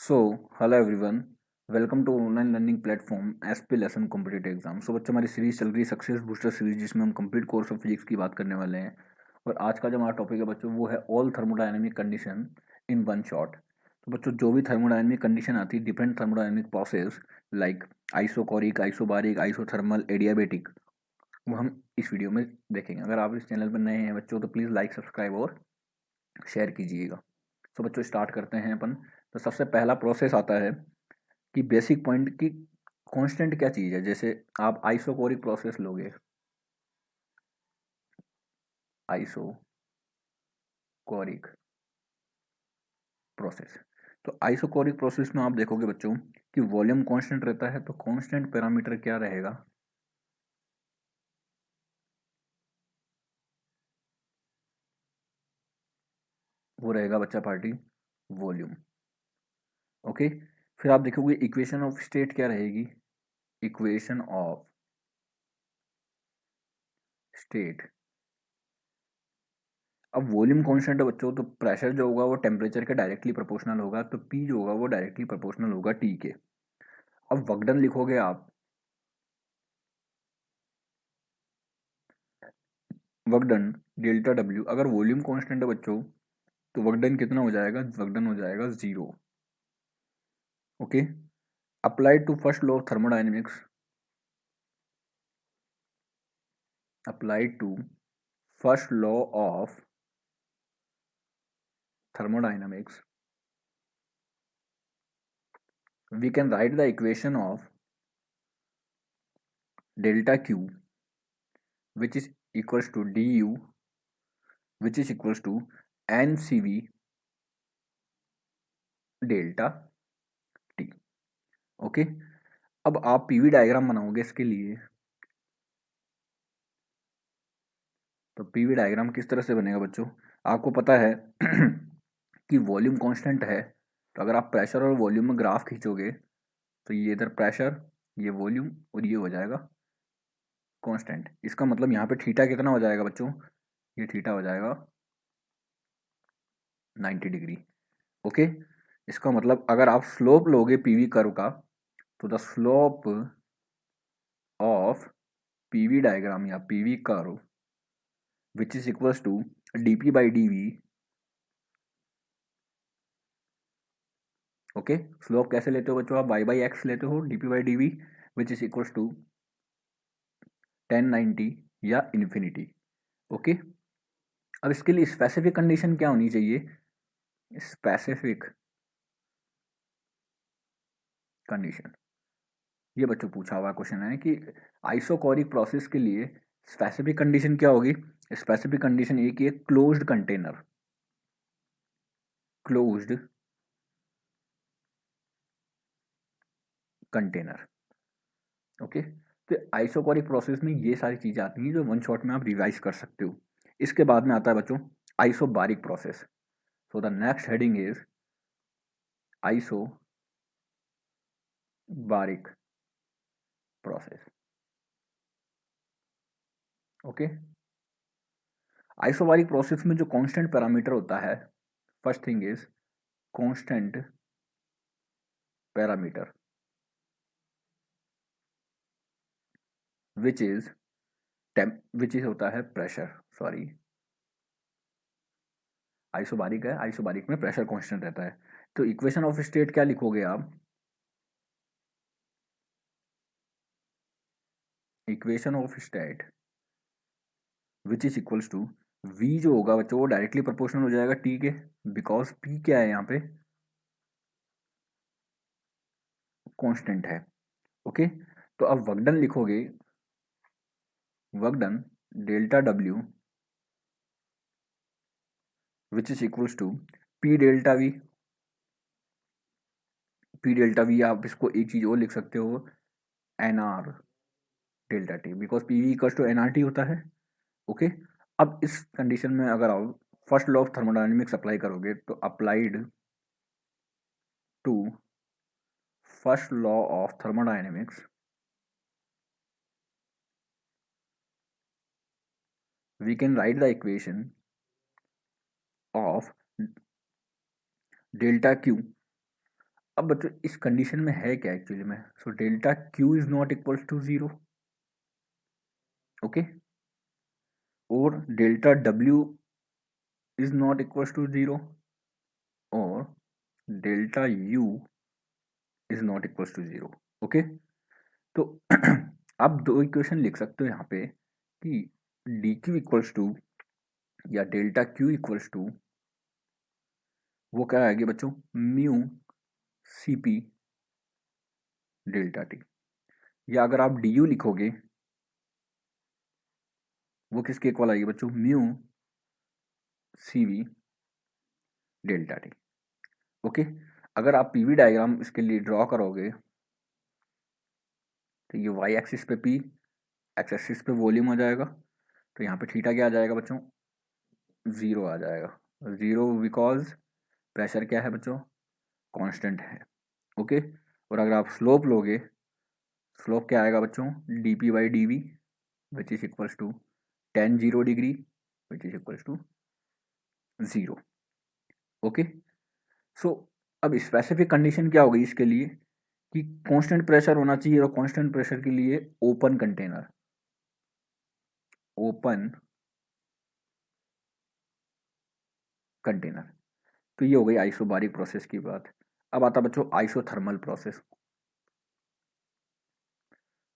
So hello everyone, welcome to online learning platform SP lesson competitive exam. So बच्चों, हमारी series चल रही है सक्सेस बूस्टर सीरीज, जिसमें हम कंप्लीट कोर्स ऑफ फिजिक्स की बात करने वाले हैं। और आज का जो हमारा टॉपिक है बच्चों, वो है all thermodynamic condition in one shot. तो बच्चों, जो भी थर्मोडायनेमिक कंडीशन आती है, different thermodynamic process like isochoric, isobaric, isothermal, adiabatic, वो हम इस वीडियो में देखेंगे। अगर आप इस चैनल पर नए हैं बच्चों, तो प्लीज़ लाइक, सब्सक्राइब और शेयर कीजिएगा। तो बच्चों, स्टार्ट करते हैं अपन। तो सबसे पहला प्रोसेस आता है कि बेसिक पॉइंट की कांस्टेंट क्या चीज़ है। जैसे आप आइसोकोरिक प्रोसेस लोगे, आइसोकोरिक प्रोसेस, तो आइसोकोरिक प्रोसेस में आप देखोगे बच्चों कि वॉल्यूम कांस्टेंट रहता है। तो कांस्टेंट पैरामीटर क्या रहेगा? वो रहेगा बच्चा पार्टी वॉल्यूम। ओके, फिर आप देखोगे इक्वेशन ऑफ स्टेट क्या रहेगी? Equation of state. अब वॉल्यूम कांस्टेंट है बच्चों, तो प्रेशर जो होगा वो टेम्परेचर के डायरेक्टली प्रोपोर्शनल होगा, तो पी जो होगा वो डायरेक्टली प्रोपोर्शनल होगा टी के। अब वर्क डन लिखोगे आप, वर्क डन डेल्टा डब्ल्यू। अगर वॉल्यूम कांस्टेंट है बच्चों, तो वर्क डन कितना हो जाएगा? वर्क डन हो जाएगा zero. Okay, applied to first law of thermodynamics, applied to first law of thermodynamics, we can write the equation of delta q, which is equals to du, which is equals to ncv delta T. Okay, अब आप PV diagram बनाओगे इसके लिए। तो PV diagram किस तरह से बनेगा बच्चों? आपको पता है कि वॉल्यूम कांस्टेंट है, तो अगर आप प्रेशर और वॉल्यूम में ग्राफ खींचोगे, तो ये इधर प्रेशर, ये वॉल्यूम, और ये हो जाएगा कांस्टेंट। इसका मतलब यहाँ पे थीटा कितना हो जाएगा बच्चों? ये थीटा हो जाएगा 90 डिग्री। ओके, इसका मतलब अगर आप स्लोप लोगे पीवी कर्व का, तो the slope of PV diagram या PV curve which is equals to DP by DV. Okay, slope कैसे लेते हो बच्चों? आप वाई बाई एक्स लेते हो, DP by DV which is equals to 1090 या इन्फिनिटी। ओके, अब इसके लिए स्पेसिफिक कंडीशन क्या होनी चाहिए? स्पेसिफिक कंडीशन, ये बच्चों पूछा हुआ क्वेश्चन है कि आइसोकोरिक प्रोसेस के लिए स्पेसिफिक कंडीशन क्या होगी। स्पेसिफिक कंडीशन एक ही है, closed container, closed container. Okay, तो आइसोकोरिक प्रोसेस में ये सारी चीज़ें आती हैं जो वन शॉट में आप रिवाइज कर सकते हो। इसके बाद में आता है बच्चों isobaric process. So the next heading is isobaric process. Okay, isobaric process में जो कांस्टेंट पैरामीटर होता है, first thing is constant parameter which is which is होता है प्रेशर। सॉरी, आइसोबारिक है, आइसोबारिक में प्रेशर कांस्टेंट रहता है। तो इक्वेशन ऑफ स्टेट क्या लिखोगे आप? Equation of state which is equals to v जो होगा बच्चों वो डायरेक्टली प्रोपोर्शनल हो जाएगा t के, बिकॉज p क्या है यहाँ पे? कांस्टेंट है। ओके, तो अब वर्क डन लिखोगे, work done delta w which is equals to p delta v। p delta v आप इसको एक चीज और लिख सकते हो, nr delta t, because pv equals to nrt होता है। ओके, अब इस कंडीशन में अगर आप first law of thermodynamics apply करोगे, तो applied to first law of thermodynamics, we can write the equation of delta q अब बच्चों इस कंडीशन में है क्या एक्चुअली में, so delta Q is not equals to zero, okay, और delta W is not equals to zero, और delta U is not equals to zero, okay. तो आप दो इक्वेशन लिख सकते हो यहाँ पे कि डी क्यू इक्वल्स टू या डेल्टा क्यू इक्वल्स टू वो क्या आएगी बच्चों, mu C P delta T, या अगर आप डी यू लिखोगे वो किसके इक्वल आएगी बच्चों, mu C V delta T, okay. अगर आप पीवी डायग्राम इसके लिए ड्रॉ करोगे तो ये वाई एक्सिस पे पी, एक्स एक्सिस पे वॉल्यूम आ जाएगा, तो यहाँ पे थीटा क्या आ जाएगा बच्चों, ज़ीरो आ जाएगा, ज़ीरो बिकॉज प्रेशर क्या है बच्चों, कांस्टेंट है, ओके। और अगर आप स्लोप लोगे, स्लोप क्या आएगा बच्चों, D P by D V which is equals to ten zero degree which is equals to zero, okay. So अब स्पेसिफिक कंडीशन क्या होगी इसके लिए कि कांस्टेंट प्रेशर होना चाहिए, और कांस्टेंट प्रेशर के लिए ओपन कंटेनर, ओपन कंटेनर। तो ये हो गई आइसोबारिक प्रोसेस की बात। अब आता बच्चों आइसोथर्मल प्रोसेस।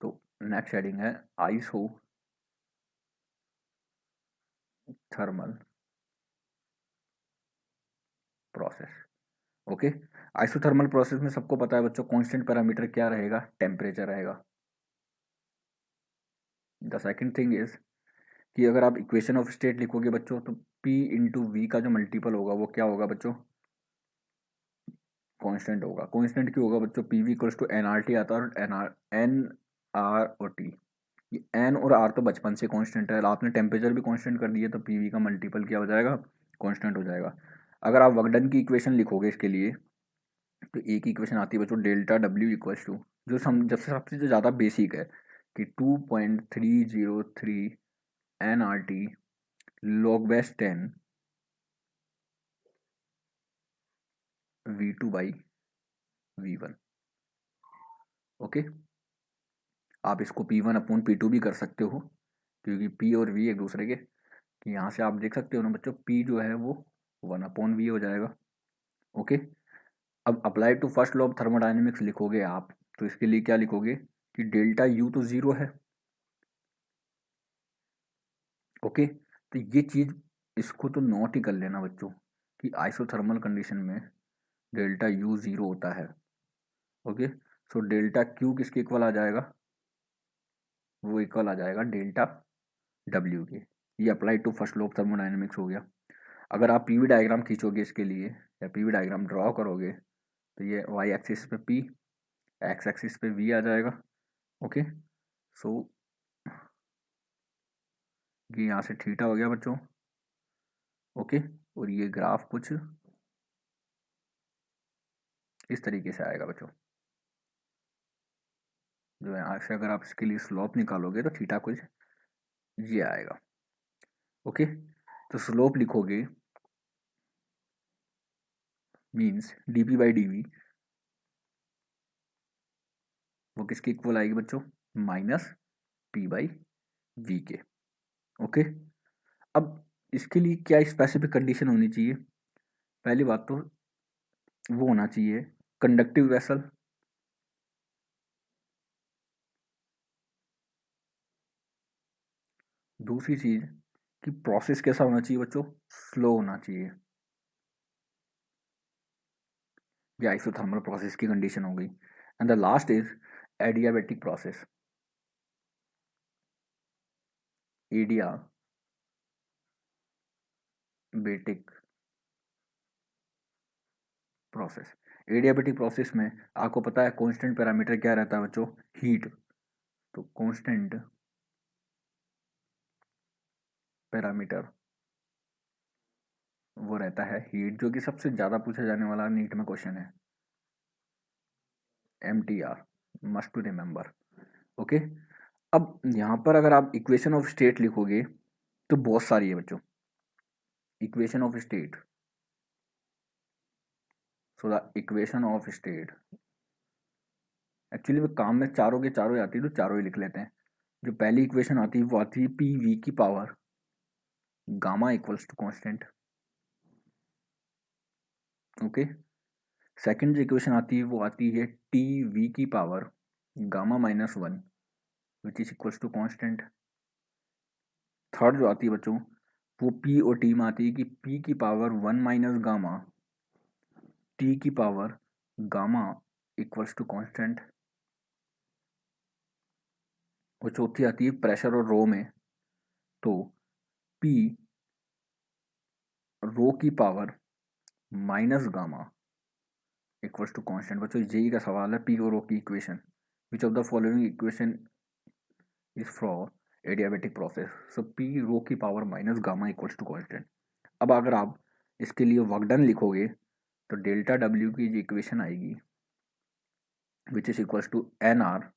तो नेक्स्ट हेडिंग है isothermal process, okay. Isothermal process में सबको पता है बच्चों कांस्टेंट पैरामीटर क्या रहेगा, टेम्परेचर रहेगा। द सेकंड थिंग इज कि अगर आप इक्वेशन ऑफ स्टेट लिखोगे बच्चों तो P इंटू वी का जो मल्टीपल होगा वो क्या होगा बच्चों, कांस्टेंट होगा। कांस्टेंट क्यों होगा बच्चों, P V equals to N R T आता है, और एन आर और टी, ये एन और आर तो बचपन से कांस्टेंट है, आपने टेम्परेचर भी कांस्टेंट कर दिया तो पी वी का मल्टीपल क्या हो जाएगा, कांस्टेंट हो जाएगा। अगर आप वर्कडन की इक्वेशन लिखोगे इसके लिए तो एक इक्वेशन आती है बच्चों डेल्टा डब्ल्यू इक्वल्स टू, जो जब से सबसे जो ज़्यादा बेसिक है कि 2.303 N R T log base 10 V2 by V1, okay. आप इसको P1 अपॉन P2 भी कर सकते हो, क्योंकि P और V एक दूसरे के, कि यहाँ से आप देख सकते हो ना बच्चों, P जो है वो 1 अपॉन V हो जाएगा, ओके। अब apply to first law of thermodynamics लिखोगे आप तो इसके लिए क्या लिखोगे कि डेल्टा यू तो ज़ीरो है, ओके। तो ये चीज़ इसको तो नोट ही कर लेना बच्चों कि आइसोथर्मल कंडीशन में डेल्टा यू ज़ीरो होता है, ओके। सो डेल्टा क्यू किसके इक्वल आ जाएगा, वो इक्वल आ जाएगा डेल्टा डब्ल्यू के। ये apply to first law of thermodynamics हो गया। अगर आप पीवी डायग्राम खींचोगे इसके लिए या पीवी डायग्राम ड्रॉ करोगे तो ये वाई एक्सिस पे पी, एक्स एक्सिस पे वी आ जाएगा, ओके। सो ये यहाँ से थीटा हो गया बच्चों, ओके। और ये ग्राफ कुछ इस तरीके से आएगा बच्चों, जो यहाँ से अगर आप इसके लिए स्लोप निकालोगे तो थीटा कुछ ये आएगा, ओके। तो स्लोप लिखोगे means D P by D V वो किसके इक्वल आएगी बच्चों, माइनस पी बाई वी के, ओके। अब इसके लिए क्या स्पेसिफिक कंडीशन होनी चाहिए, पहली बात तो वो होना चाहिए कंडक्टिव वेसल, दूसरी चीज कि प्रोसेस कैसा होना चाहिए बच्चों, स्लो होना चाहिए। ये आइसोथर्मल प्रोसेस की कंडीशन हो गई। And the last is adiabatic process, adiabatic process. Adiabatic process में आपको पता है कांस्टेंट पैरामीटर क्या रहता है बच्चों, हीट। तो कांस्टेंट पैरामीटर वो रहता है हीट, जो कि सबसे ज़्यादा पूछा जाने वाला नीट में क्वेश्चन है, MTR, must to remember, okay. अब यहाँ पर अगर आप इक्वेशन ऑफ स्टेट लिखोगे तो बहुत सारी है बच्चों equation of state. So the equation of state, actually वो काम में चारों के चारों ही आती है तो चारों ही लिख लेते हैं। जो पहली इक्वेशन आती है वो आती है पी वी की power gamma equals to constant, okay. Second जो इक्वेशन आती है वो आती है टी वी की power gamma minus one which is equals to constant. Third जो आती है बच्चों वो पी और टी में आती है कि पी की power one minus gamma T की power gamma equals to constant. और चौथी आती है प्रेशर और रो में, तो पी रो की power minus gamma equals to constant. बच्चों जेई का सवाल है पी और रो की equation, which of the following equation is for adiabatic process. So P rho की power minus gamma equals to constant. अब अगर आप इसके लिए वर्क डन लिखोगे तो डेल्टा डब्ल्यू की जो इक्वेशन आएगी which is equals to N R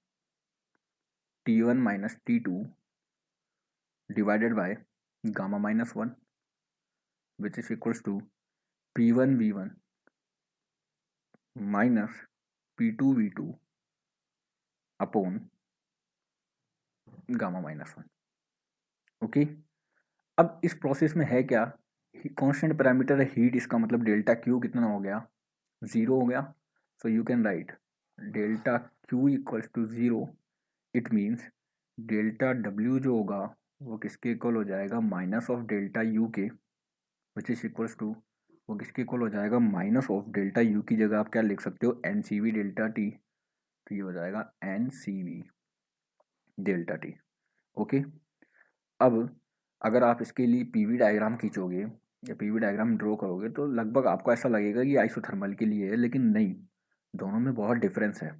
T one minus T two divided by gamma minus one which is equals to P one V one minus P two V two upon gamma minus one, okay. अब इस process में है क्या, constant parameter है heat, इसका मतलब delta Q कितना हो गया, ज़ीरो हो गया। So you can write delta Q equals to zero. It means delta W जो होगा वो किसके इक्वल हो जाएगा, माइनस ऑफ डेल्टा यू के, विच इज इक्वल्स टू वो किसके इक्वल हो जाएगा, माइनस ऑफ डेल्टा यू की जगह आप क्या लिख सकते हो, N C V delta T. तो ये हो जाएगा N C V delta T, okay. अब अगर आप इसके लिए पीवी डायग्राम खींचोगे या पीवी डायग्राम ड्रॉ करोगे तो लगभग आपको ऐसा लगेगा कि आइसोथर्मल के लिए है, लेकिन नहीं, दोनों में बहुत डिफरेंस है,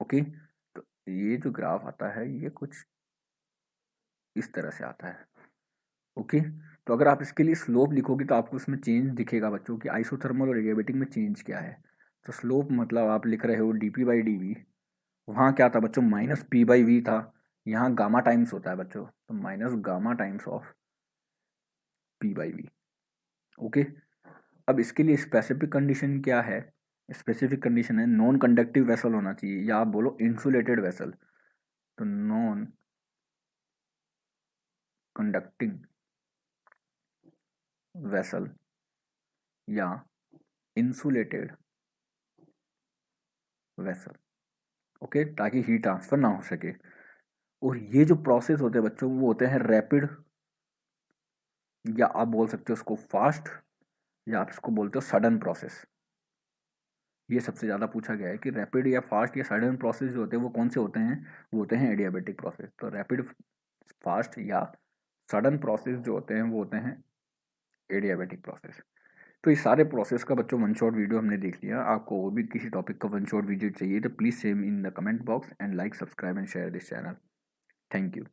ओके। तो ये जो ग्राफ आता है ये कुछ इस तरह से आता है, ओके। तो अगर आप इसके लिए स्लोप लिखोगे तो आपको उसमें चेंज दिखेगा बच्चों कि आइसोथर्मल और एडियाबेटिक में चेंज क्या है। तो स्लोप मतलब आप लिख रहे हो D P by D V, वहाँ क्या था बच्चों, माइनस पी बाई वी था, यहाँ गामा टाइम्स होता है बच्चों, तो minus gamma times of P by V, okay. अब इसके लिए स्पेसिफिक कंडीशन क्या है, स्पेसिफिक कंडीशन है नॉन कंडक्टिव वेसल होना चाहिए या आप बोलो इंसुलेटेड वेसल। तो नॉन कंडक्टिंग वेसल या इंसुलेटेड वेसल, ओके, ताकि हीट ट्रांसफर ना हो सके। और ये जो प्रोसेस होते हैं बच्चों वो होते हैं रैपिड, या आप बोल सकते हो उसको फास्ट, या आप इसको बोलते हो सडन प्रोसेस। ये सबसे ज़्यादा पूछा गया है कि रैपिड या फास्ट या सडन प्रोसेस जो होते हैं वो कौन से होते हैं, वो होते हैं एडियाबेटिक प्रोसेस। तो रैपिड, फास्ट या सडन प्रोसेस जो होते हैं वो होते हैं एडियाबेटिक प्रोसेस। तो इस सारे प्रोसेस का बच्चों वन शॉट वीडियो हमने देख लिया। आपको और भी किसी टॉपिक का वन शॉट वीडियो चाहिए तो please same in the comment box and like subscribe and share this channel. Thank you.